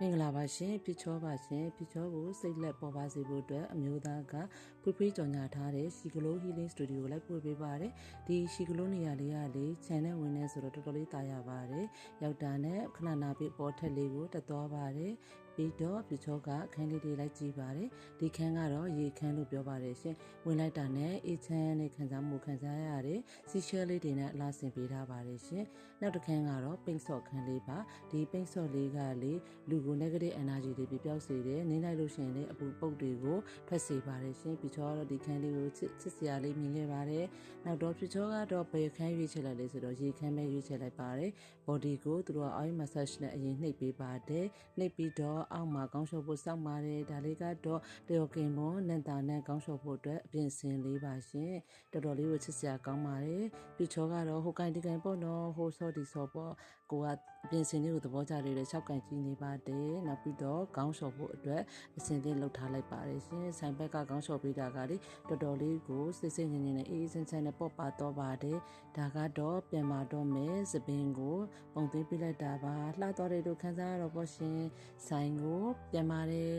မင်္ဂလာပါရှင်ပြချောပါရှင်ပြချောကိုစိတ်လက်ပေါ်ပါစေဖို့အတွက်အမျိုးသားကဖွေးကြော်ညာထားတဲ့ရှီကလို healing studio ကိုလိုက်ပို့ပေးပါတယ်ဒီရှီကလိုနေရာလေးကလေ channel ဝင်နေဆိုတော့တော်တော်လေးတာရပါတယ်ရောက်တာနဲ့ခဏနာပြီးပေါ်ထက်လေးကိုတက်သွားပါတယ်ပြီးတော့ပြချောကအခန်းလေးတွေလိုက်ကြည့်ပါတယ်ဒီခန်းကတော့ရေခန်းလို့ပြောပါတယ်ရှင်ဝင်လိုက်တာနဲ့အေးချမ်းနဲ့ခံစားမှုခံစားရတယ်စီရှယ်လေးတွေနဲ့အလားဆင်ပေးထားပါတယ်ရှင်နောက်တစ်ခန်းကတော့ပိတ်ဆော့ခန်းလေးပါဒီပိတ်ဆော့လေးကလေလူကို negative energy တွေပြပြောက်စေတယ်နေလိုက်လို့ရှိရင်လည်းအပူပုတ်တွေကိုထွက်စေပါတယ်ရှင်ပြချောကတော့ဒီခန်းလေးကိုချစ်စရာလေးမြင်ခဲ့ပါတယ်နောက်တော့ပြချောကတော့ဘယ်ခန်းရွေးချယ်လိုက်လဲဆိုတော့ရေခန်းပဲရွေးချယ်လိုက်ပါတယ် body ကိုသူတို့က oil massage နဲ့အရင်နှိပ်ပေးပါတယ်နှိပ်ပြီးတော့အောက်မှာကောင်းလျှော်ဖို့စောင့်ပါတယ်ဒါလေးကတော့တယောက်ကင်မွန်နန်တာနဲ့ကောင်းလျှော်ဖို့အတွက်အပြင်ဆင်လေးပါရှင်တော်တော်လေးကိုချစ်စရာကောင်းပါတယ်ပြချောကတော့ဟိုကန်ဒီကန်ပေါ့နော်ဟိုဆော့ဒီဆော့ပေါ့ကိုကအပြင်ဆင်လေးကိုသဘောကျလေး6ကန်ကြီးနေပါတယ်နောက်ပြီးတော့ကောင်းလျှော်ဖို့အတွက်အစင်လေးလှုပ်ထားလိုက်ပါတယ်ရှင်ဆိုင်ဘက်ကကောင်းလျှော်ပေးတာကလေတော်တော်လေးကိုစိတ်စိတ်ငြိမ်ငြိမ်နဲ့အေးစင်စင်နဲ့ပေါ့ပါတော့ပါတယ်ဒါကတော့ပြန်มาတော့မယ်စပင်းကိုပုံသွင်းပြလိုက်တာပါလှသွားတယ်လို့ခန်းစားရတော့ပေါ့ရှင်ဆိုင်ကိုပြန်ပါတယ်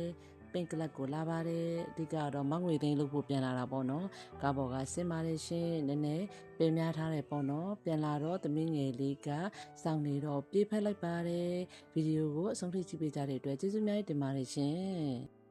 ပင်ကလပ်ကိုလာပါတယ်အဓိကတော့မငွေသိန်းလို့ဖို့ပြန်လာတာပေါ့နော်ကားပေါ်ကဆင်းပါတယ်ရှင်နည်းနည်းပေးများထားတယ်ပေါ့နော်ပြန်လာတော့သမီးငယ်လေးကစောင့်နေတော့ပြေးဖက်လိုက်ပါတယ်ဗီဒီယိုကိုအဆုံးထိကြည့်ပေးကြတဲ့အတွက်ကျေးဇူးများတင်ပါတယ်ရှင်